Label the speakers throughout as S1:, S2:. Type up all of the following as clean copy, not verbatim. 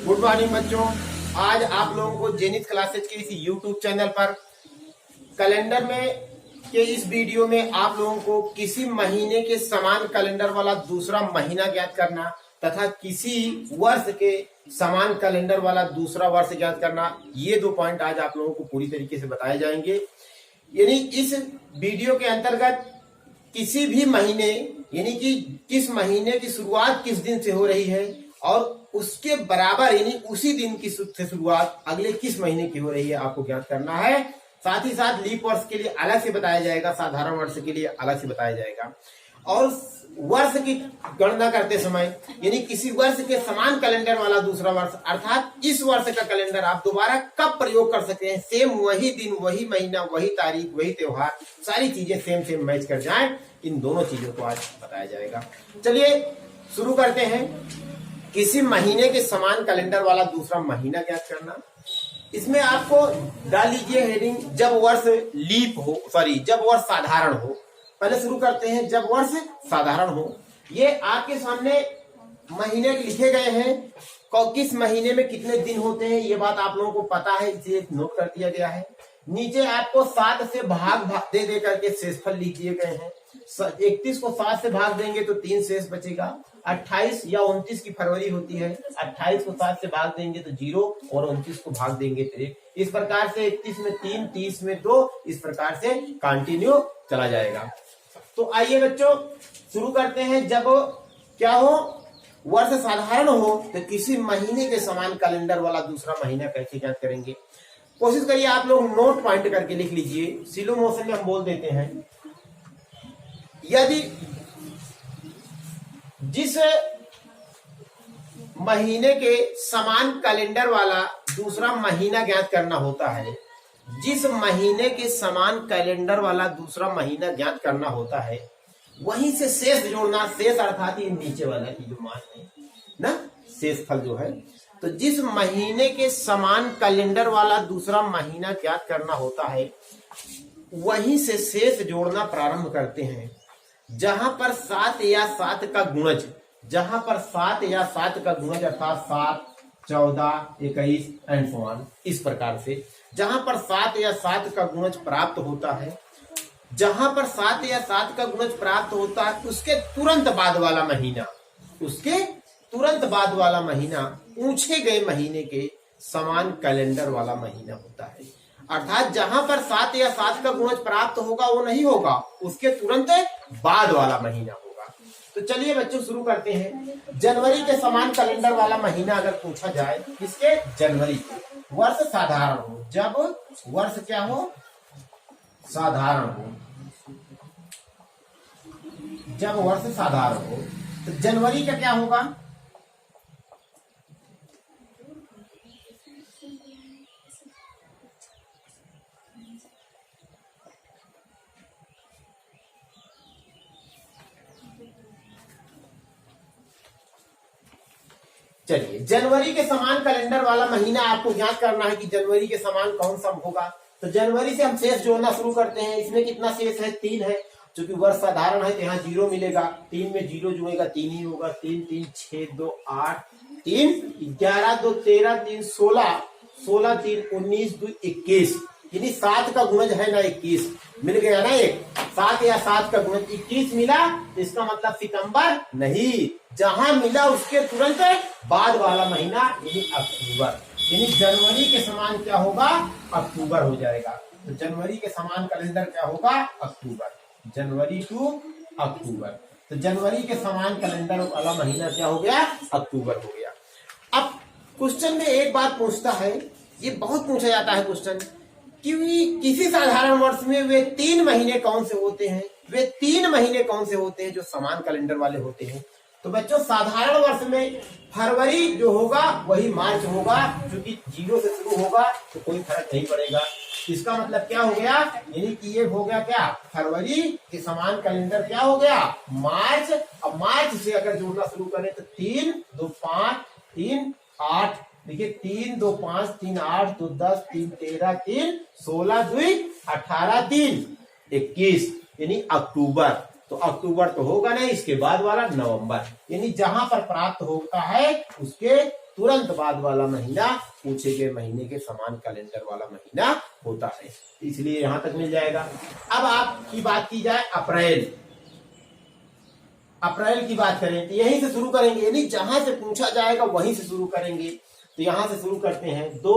S1: Good morning बच्चों। आज आप लोगों को जेनिथ क्लासेज के इस यूट्यूब चैनल पर कैलेंडर में के इस वीडियो में आप लोगों को किसी महीने के समान कैलेंडर वाला दूसरा महीना ज्ञात करना तथा किसी वर्ष के समान कैलेंडर वाला दूसरा वर्ष ज्ञात करना, ये दो पॉइंट आज आप लोगों को पूरी तरीके से बताए जाएंगे। यानी इस वीडियो के अंतर्गत किसी भी महीने यानी कि किस महीने की शुरुआत किस दिन से हो रही है और उसके बराबर यानी उसी दिन की शुरुआत अगले किस महीने की हो रही है आपको ज्ञात करना है। साथ ही साथ लीप वर्ष के लिए अलग से बताया जाएगा, साधारण वर्ष के लिए अलग से बताया जाएगा। और वर्ष की गणना करते समय यानी किसी वर्ष के समान कैलेंडर वाला दूसरा वर्ष अर्थात इस वर्ष का कैलेंडर आप दोबारा कब प्रयोग कर सकते हैं, सेम वही दिन, वही महीना, वही तारीख, वही त्योहार, सारी चीजें सेम मैच कर जाएं, इन दोनों चीजों को आज बताया जाएगा। चलिए शुरू करते हैं। किसी महीने के समान कैलेंडर वाला दूसरा महीना ज्ञात करना। इसमें आपको डाल लीजिए हेडिंग जब वर्ष लीप हो, जब वर्ष साधारण हो। पहले शुरू करते हैं जब वर्ष साधारण हो। ये आपके सामने महीने लिखे गए हैं, किस महीने में कितने दिन होते हैं ये बात आप लोगों को पता है, इसे नोट कर दिया गया है। नीचे आपको 7 से भाग दे करके शेषफल लिख दिए गए हैं। 31 को 7 से भाग देंगे तो 3 शेष बचेगा। 28 या 29 की फरवरी होती है, 28 को 7 से भाग देंगे तो 0 और 29 को भाग देंगे तो 1। इस प्रकार से 31 में 3, 30 में 2, इस प्रकार से कंटिन्यू चला जाएगा। तो आइए बच्चों शुरू करते हैं। जब क्या हो, वर्ष साधारण हो तो किसी महीने के समान कैलेंडर वाला दूसरा महीना कैसे ज्ञात करेंगे। कोशिश करिए आप लोग नोट पॉइंट करके लिख लीजिए, स्लो मोशन में हम बोल देते हैं। यदि जिस महीने के समान कैलेंडर वाला दूसरा महीना ज्ञात करना होता है, जिस महीने के समान कैलेंडर वाला दूसरा महीना ज्ञात करना होता है, वहीं से शेष जोड़ना। शेष अर्थात ये नीचे वाला की जो मान है ना, शेष फल जो है। तो जिस महीने के समान कैलेंडर वाला दूसरा महीना ज्ञात करना होता है, वहीं से शेष जोड़ना प्रारंभ करते हैं। जहां पर 7 या 7 का गुणज, जहां पर 7 या 7 का गुणज अर्थात 7, 14, 21 एंड सो ऑन, इस प्रकार से जहां पर 7 या 7 का गुणज प्राप्त होता है, जहां पर 7 या 7 का गुणज प्राप्त होता है, उसके तुरंत बाद वाला महीना, उसके तुरंत बाद वाला महीना पूछे गए महीने के समान कैलेंडर वाला महीना होता है। अर्थात जहां पर 7 या 7 का गुणज प्राप्त होगा वो नहीं होगा, उसके तुरंत बाद वाला महीना होगा। तो चलिए बच्चों शुरू करते हैं। जनवरी के समान कैलेंडर वाला महीना अगर पूछा जाए, किसके? जनवरी के। वर्ष साधारण हो, जब वर्ष क्या हो? साधारण हो। जब वर्ष साधारण हो तो जनवरी का क्या होगा? चलिए जनवरी के समान कैलेंडर वाला महीना आपको ज्ञात करना है कि जनवरी के समान कौन सा होगा। तो जनवरी से हम शेष जोड़ना शुरू करते हैं। इसमें कितना शेष है? 3 है। चूंकि वर्ष साधारण है तो यहाँ 0 मिलेगा। 3 में 0 जुड़ेगा 3 ही होगा। 3 3 6 2 8 3 11 2 13 3 16 16 3 19 2 21, यानी 7 का गुणज है ना 21 मिल गया ना। एक 7 या 7 का गुणज 21 मिला, इसका मतलब सितंबर नहीं, जहां मिला उसके तुरंत बाद वाला महीना यानी अक्टूबर। यानी जनवरी के समान क्या होगा? अक्टूबर हो जाएगा। तो जनवरी के समान कैलेंडर क्या होगा? अक्टूबर। जनवरी टू अक्टूबर। तो जनवरी के समान कैलेंडर वाला महीना क्या हो गया? अक्टूबर हो गया। अब क्वेश्चन में एक बात पूछता है, ये बहुत पूछा जाता है क्वेश्चन, कि किसी साधारण वर्ष में वे 3 महीने कौन से होते हैं? वे 3 महीने कौन से होते हैं जो समान कैलेंडर वाले होते हैं? तो बच्चों साधारण वर्ष में फरवरी जो होगा वही मार्च होगा, क्योंकि 0 से शुरू होगा तो कोई फर्क नहीं पड़ेगा। इसका मतलब क्या हो गया? यानी कि ये हो गया क्या? फरवरी के समान कैलेंडर क्या हो गया? मार्च। अब मार्च से अगर जोड़ना शुरू करें तो 3 2 5 3 8, देखिए 3 2 5 3 8 2 10 3 13 3 16 2 18 3 21, यानी अक्टूबर। तो अक्टूबर तो होगा नहीं, इसके बाद वाला नवंबर, यानी जहां पर प्राप्त होता है उसके तुरंत बाद वाला महीना पूछे गए महीने के समान कैलेंडर वाला महीना होता है। इसलिए यहां तक मिल जाएगा। अब आपकी बात की जाए अप्रैल, अप्रैल की बात करें तो यहीं से शुरू करेंगे, यानी जहां से पूछा जाएगा वहीं से शुरू करेंगे। तो यहां से शुरू करते हैं 2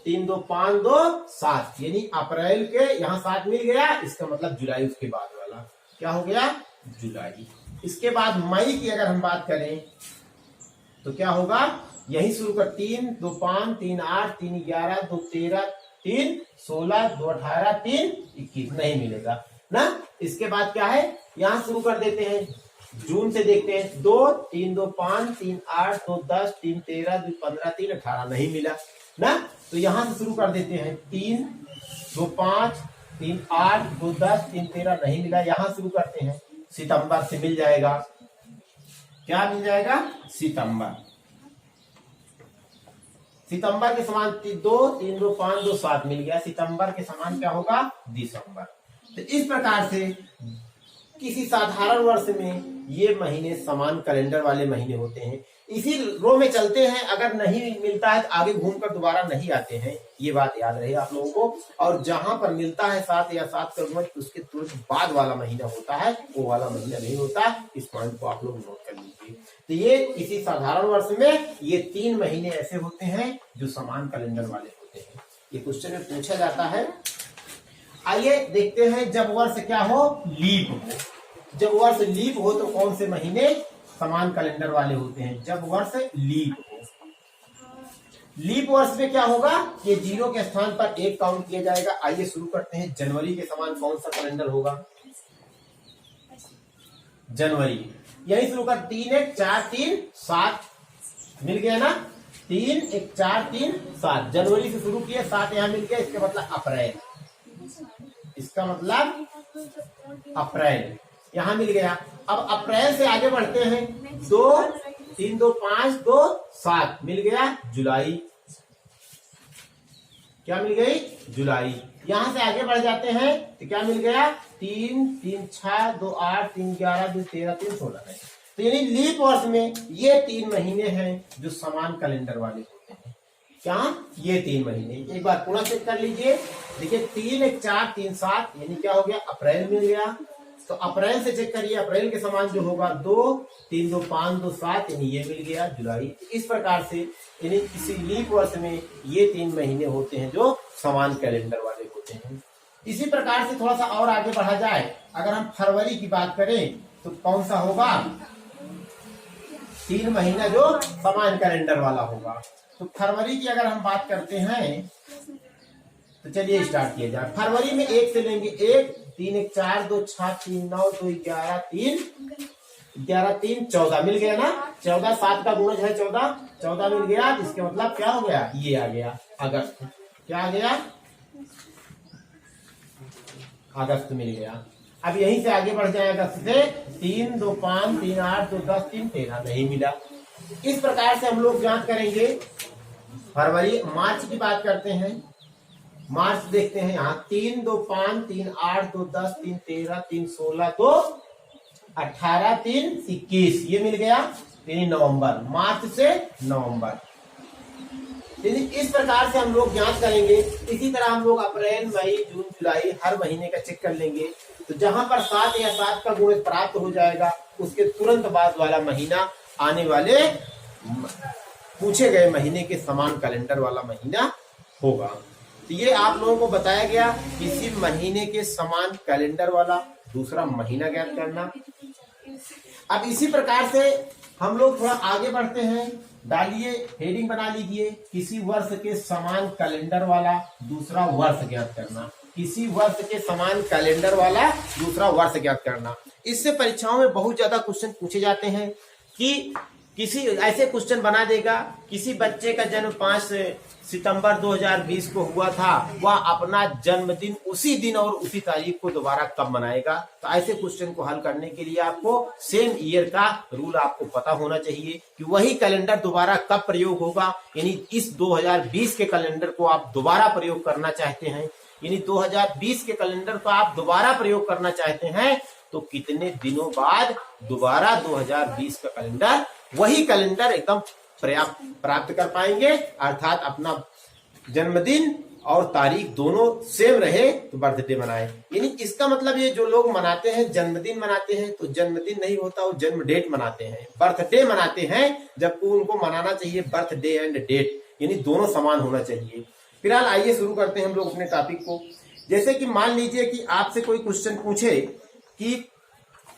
S1: 3 2 5 2 7, यानी अप्रैल के यहाँ 7 मिल गया, इसका मतलब जुलाई उसके बाद वाला क्या हो गया, जुलाई। इसके बाद मई की अगर हम बात करें तो क्या होगा, यही शुरू कर 3 2 5 3 8 3 11 2 13 3 16 2 18 3 21 नहीं मिलेगा ना। इसके बाद क्या है, यहां शुरू कर देते हैं, जून से देखते हैं 2 3 2 5 3 8 2 10 3 13 2 15 3 18 नहीं मिला ना। तो यहां से शुरू कर देते हैं 3 2 5 3 8 2 10 3 13 नहीं मिला, यहां शुरू करते हैं सितंबर से मिल जाएगा, क्या मिल जाएगा, सितंबर। सितंबर के समान 2 3 2 5 2 7 मिल गया, सितंबर के समान क्या होगा, दिसंबर। तो इस प्रकार से किसी साधारण वर्ष में ये महीने समान कैलेंडर वाले महीने होते हैं। इसी रो में चलते हैं, अगर नहीं मिलता है तो आगे घूमकर दोबारा नहीं आते हैं, ये बात याद रहे आप लोगों को। और जहां पर मिलता है 7 या 7 का गुणज उसके तुरंत बाद वाला महीना होता है, वो वाला महीना नहीं होता। इस पॉइंट को आप लोग नोट कर लीजिए। तो ये किसी साधारण वर्ष में ये 3 महीने ऐसे होते हैं जो समान कैलेंडर वाले होते हैं। ये क्वेश्चन में पूछा जाता है। आइए देखते हैं, जब वर्ष क्या हो, लीप हो। जब वर्ष लीप हो तो कौन से महीने समान कैलेंडर वाले होते हैं, जब वर्ष लीप हो। लीप वर्ष में क्या होगा, ये 0 के स्थान पर 1 काउंट किया जाएगा। आइए शुरू करते हैं, जनवरी के समान कौन सा कैलेंडर होगा, जनवरी। यही शुरू कर 3 1 4 3 7 मिल गया ना, 3 1 4 3 7 जनवरी से शुरू किया, 7 यहां मिल गया, इसका मतलब अप्रैल, इसका मतलब अप्रैल यहां मिल गया। अब अप्रैल से आगे बढ़ते हैं, 2 3 2 5 2 7 मिल गया, जुलाई, क्या मिल गई, जुलाई। यहां से आगे बढ़ जाते हैं तो क्या मिल गया, 3 3 6 2 8 3 11 2 13 3 16 है। तो यानी लीप वर्ष में ये 3 महीने हैं जो समान कैलेंडर वाले होते हैं। क्या, ये 3 महीने, एक बार पुनः चेक कर लीजिए। देखिए 3 1 4 3 7 यानी क्या हो गया, अप्रैल मिल गया। तो अप्रैल से चेक करिए, अप्रैल के समान जो होगा 2 3 2 5 2 7 यानी ये मिल गया, जुलाई। इस प्रकार से यानी किसी लीप वर्ष में ये 3 महीने होते हैं जो समान कैलेंडर वाले होते हैं। इसी प्रकार से थोड़ा सा और आगे बढ़ा जाए, अगर हम फरवरी की बात करें तो कौन सा होगा, 3 महीना जो समान कैलेंडर वाला होगा। तो फरवरी की अगर हम बात करते हैं तो चलिए स्टार्ट किया जाए। फरवरी में 1 से लेंगे, 1 3 1 4 2 6 3 9 2 11 3 11 3 14 मिल गया ना, 14 7 का गुणज है 14 14 मिल गया। इसके मतलब क्या हो गया, ये आ गया अगस्त, क्या आ गया, अगस्त मिल गया। अब यहीं से आगे बढ़ जाए, अगस्त से 3 2 5 3 8 2 10 3 13 नहीं मिला। इस प्रकार से हम लोग जांच करेंगे। फरवरी, मार्च की बात करते हैं, मार्च देखते हैं, यहाँ 3 2 5 3 8 2 10 3 13 3 16 2 18 3 21 ये मिल गया, यानी नवंबर, मार्च से नवंबर। इस प्रकार से हम लोग जांच करेंगे। इसी तरह हम लोग अप्रैल मई जून जुलाई हर महीने का चेक कर लेंगे। तो जहां पर 7 या 7 का गुणज प्राप्त हो जाएगा उसके तुरंत बाद वाला महीना आने वाले पूछे गए महीने के समान कैलेंडर वाला महीना होगा। तो ये आप लोगों को बताया गया, किसी महीने के समान कैलेंडर वाला दूसरा महीना ज्ञात करना। अब इसी प्रकार से हम लोग थोड़ा आगे बढ़ते हैं, डालिए, हेडिंग बना लीजिए, किसी वर्ष के समान कैलेंडर वाला दूसरा वर्ष ज्ञात करना। किसी वर्ष के समान कैलेंडर वाला दूसरा वर्ष ज्ञात करना। इससे परीक्षाओं में बहुत ज्यादा क्वेश्चन पूछे जाते हैं कि किसी ऐसे क्वेश्चन बना देगा, किसी बच्चे का जन्म 5 सितंबर 2020 को हुआ था, वह अपना जन्मदिन उसी दिन और उसी तारीख को दोबारा कब मनाएगा। तो ऐसे क्वेश्चन को हल करने के लिए आपको सेम ईयर का रूल आपको पता होना चाहिए कि वही कैलेंडर दोबारा कब प्रयोग होगा। यानी इस 2020 के कैलेंडर को आप दोबारा प्रयोग करना चाहते हैं, यानी 2020 के कैलेंडर को आप दोबारा प्रयोग करना चाहते हैं, तो कितने दिनों बाद दोबारा 2020 का कैलेंडर, वही कैलेंडर एकदम प्राप्त कर पाएंगे, अर्थात अपना जन्मदिन और तारीख दोनों सेम रहे तो बर्थडे मनाए। यानी इसका मतलब ये जो लोग मनाते हैं जन्मदिन मनाते हैं तो जन्मदिन नहीं होता, वो जन्म डेट मनाते हैं, बर्थडे मनाते हैं, जबकि उनको मनाना चाहिए बर्थडे एंड डेट, यानी दोनों समान होना चाहिए। फिलहाल आइए शुरू करते हैं हम लोग अपने टॉपिक को। जैसे कि मान लीजिए कि आपसे कोई क्वेश्चन पूछे कि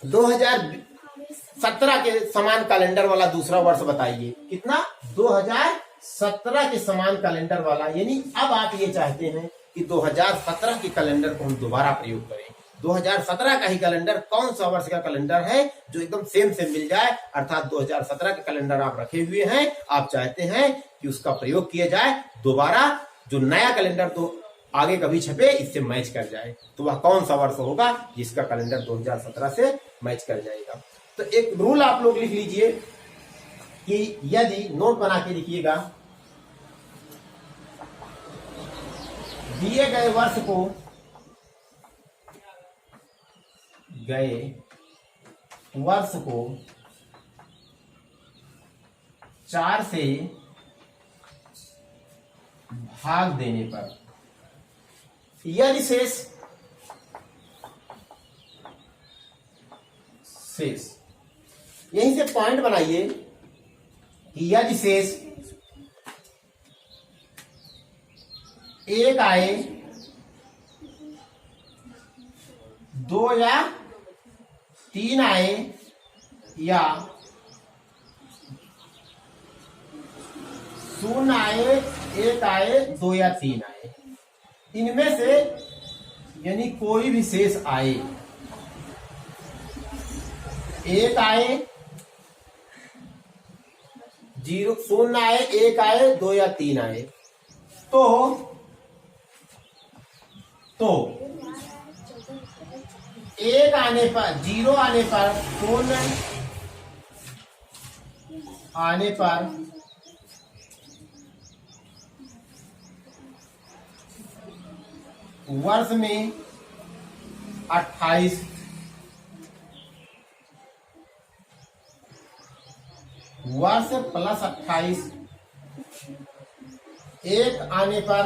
S1: 2017 के समान कैलेंडर वाला दूसरा वर्ष बताइए। कितना? 2017 के समान कैलेंडर वाला, यानी अब आप ये चाहते हैं कि 2017 के कैलेंडर को हम दोबारा प्रयोग करें। 2017 का ही कैलेंडर कौन सा वर्ष का कैलेंडर है जो एकदम सेम मिल जाए, अर्थात 2017 के कैलेंडर आप रखे हुए हैं, आप चाहते हैं कि उसका प्रयोग किया जाए दोबारा, जो नया कैलेंडर तो आगे कभी छपे इससे मैच कर जाए, तो वह कौन सा वर्ष होगा जिसका कैलेंडर 2017 से मैच कर जाएगा। तो एक रूल आप लोग लिख लीजिए कि यदि, नोट बना के लिखिएगा, दिए गए वर्ष को वर्ष को 4 से भाग देने पर यदि शेष यहीं से पॉइंट बनाइए कि यदि शेष 1 आए, 2 या 3 आए, या 0 आए, 1 आए, 2 या 3 आए, इनमें से यानी कोई भी शेष आए, 1 आए, 0 आए, 1 आए, 2 या 3 आए, तो 1 आने पर, 0 आने पर, 0 आने पर वर्ष में 28, वर्ष प्लस 28, 1 आने पर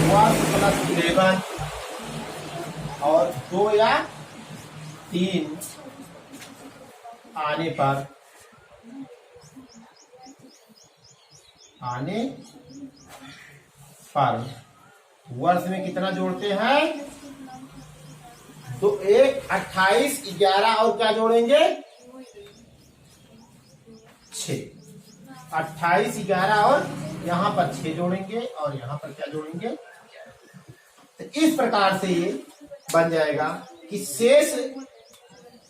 S1: वर्ष प्लस 11, और 2 या 3 आने पर वर्ष में कितना जोड़ते हैं? 2, 1, 28, 11 और क्या जोड़ेंगे? 6, 28, 11 और यहाँ पर 6 जोड़ेंगे, और यहाँ पर क्या जोड़ेंगे? तो इस प्रकार से ये बन जाएगा कि शेष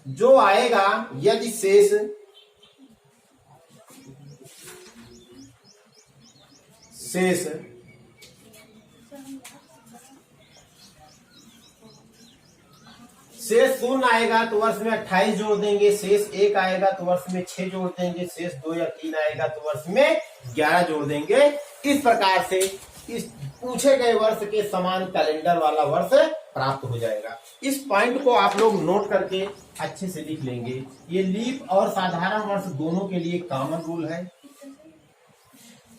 S1: जो आएगा, यदि शेष शेष 0 आएगा तो वर्ष में 28 जोड़ देंगे, शेष 1 आएगा तो वर्ष में 6 जोड़ देंगे, शेष 2 या 3 आएगा तो वर्ष में 11 जोड़ देंगे। इस प्रकार से इस पूछे गए वर्ष के समान कैलेंडर वाला वर्ष प्राप्त हो जाएगा। इस पॉइंट को आप लोग नोट करके अच्छे से लिख लेंगे। ये लीप और साधारण वर्ष दोनों के लिए कॉमन रूल है।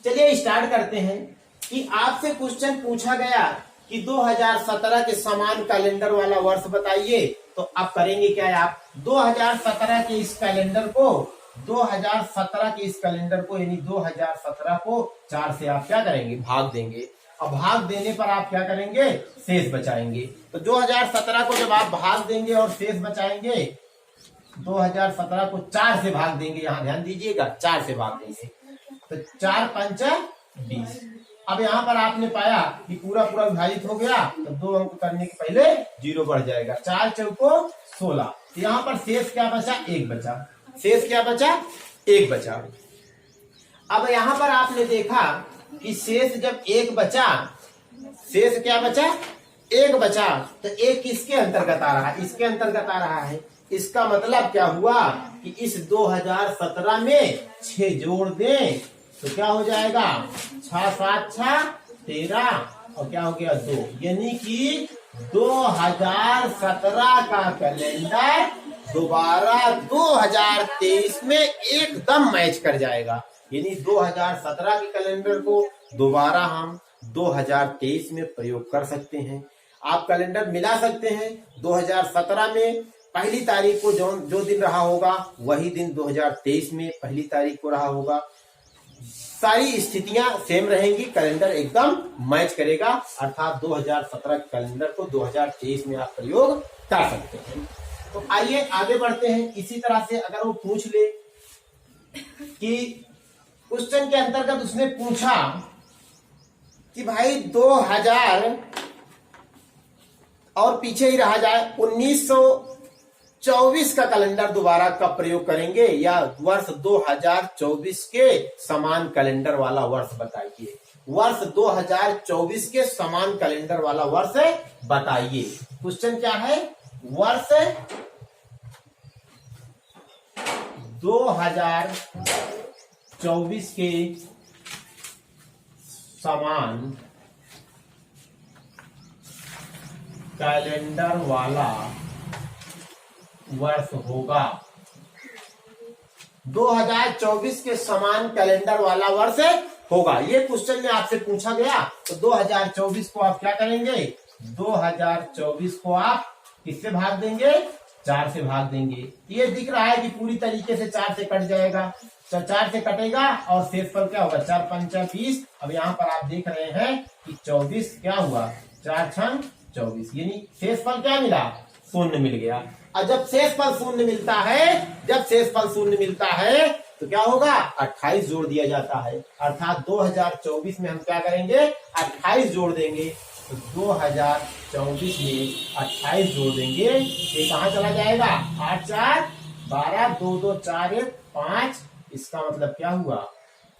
S1: चलिए स्टार्ट करते हैं कि आपसे क्वेश्चन पूछा गया कि 2017 के समान कैलेंडर वाला वर्ष बताइए, तो आप करेंगे क्या? आप 2017 के इस कैलेंडर को 2017 को 4 से आप क्या करेंगे? भाग देंगे। अब भाग देने पर आप क्या करेंगे? शेष बचाएंगे। तो 2017 को जब आप भाग देंगे और शेष बचाएंगे, 2017 को 4 से भाग देंगे, यहाँ ध्यान दीजिएगा, 4 से भाग देंगे, तो 4 पंचा 20। अब यहाँ पर आपने पाया कि पूरा विभाजित हो गया, तो 2 अंक करने के पहले 0 बढ़ जाएगा, 4 चौको 16। यहाँ पर शेष क्या बचा? 1 बचा। शेष क्या बचा? 1 बचा। अब यहाँ पर आपने देखा कि शेष जब 1 बचा, शेष क्या बचा? 1 बचा, तो 1 किसके अंतर्गत आ रहा है? इसके अंतर्गत आ रहा है। इसका मतलब क्या हुआ कि इस 2017 में 6 जोड़ दें तो क्या हो जाएगा? 6 7 6 13 और क्या हो गया? 2, यानी कि 2017 का कैलेंडर दोबारा 2023 में एकदम मैच कर जाएगा। यानी 2017 के कैलेंडर को दोबारा हम 2023 में प्रयोग कर सकते हैं। आप कैलेंडर मिला सकते हैं। 2017 में पहली तारीख को जो दिन रहा होगा वही दिन 2023 में पहली तारीख को रहा होगा। सारी स्थितियां सेम रहेंगी, कैलेंडर एकदम मैच करेगा। अर्थात 2017 कैलेंडर को 2023 में आप प्रयोग कर सकते हैं। तो आइए आगे बढ़ते हैं। इसी तरह से अगर वो पूछ ले कि क्वेश्चन के अंतर्गत उसने पूछा कि भाई 2000 और पीछे ही रहा जाए 1924 का कैलेंडर दोबारा कब प्रयोग करेंगे, या वर्ष 2024 के समान कैलेंडर वाला वर्ष बताइए। वर्ष 2024 के समान कैलेंडर वाला वर्ष बताइए। क्वेश्चन क्या है? वर्ष 2024 के समान कैलेंडर वाला वर्ष होगा। 2024 के समान कैलेंडर वाला वर्ष होगा। ये क्वेश्चन में आपसे पूछा गया। तो 2024 को आप क्या करेंगे? 2024 को आप किससे भाग देंगे? 4 से भाग देंगे। ये दिख रहा है कि पूरी तरीके से 4 से कट जाएगा। तो 4 से कटेगा और शेषफल क्या होगा? 4 पंचा 20। अब यहाँ पर आप देख रहे हैं कि 24 क्या हुआ? 4 छंग 24, यानी शेषफल क्या मिला? शून्य मिल गया। और जब शेषफल शून्य मिलता है तो क्या होगा? 28 जोड़ दिया जाता है। अर्थात 2024 में हम क्या करेंगे? 28 जोड़ देंगे। तो 2024 में 28 जोड़ देंगे। ये कहाँ चला जाएगा? 8 4 12, 2 2 4 1 5। इसका मतलब क्या हुआ?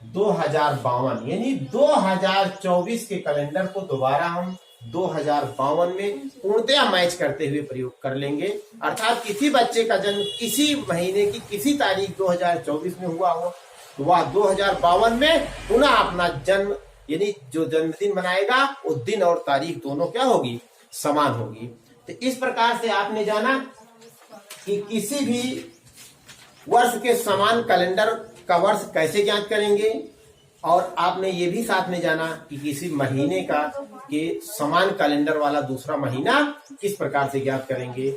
S1: 2052। यानी 2024 के कैलेंडर को दोबारा हम 2052 में पूर्णतया मैच करते हुए प्रयोग कर लेंगे। अर्थात किसी बच्चे का जन्म किसी महीने की किसी तारीख 2024 में हुआ हो तो वह 2052 में पुनः अपना जन्म यानी जो जन्मदिन मनाएगा वो दिन और तारीख दोनों क्या होगी? समान होगी। तो इस प्रकार से आपने जाना कि किसी भी वर्ष के समान कैलेंडर का वर्ष कैसे ज्ञात करेंगे, और आपने ये भी साथ में जाना कि किसी महीने का के समान कैलेंडर वाला दूसरा महीना किस प्रकार से ज्ञात करेंगे।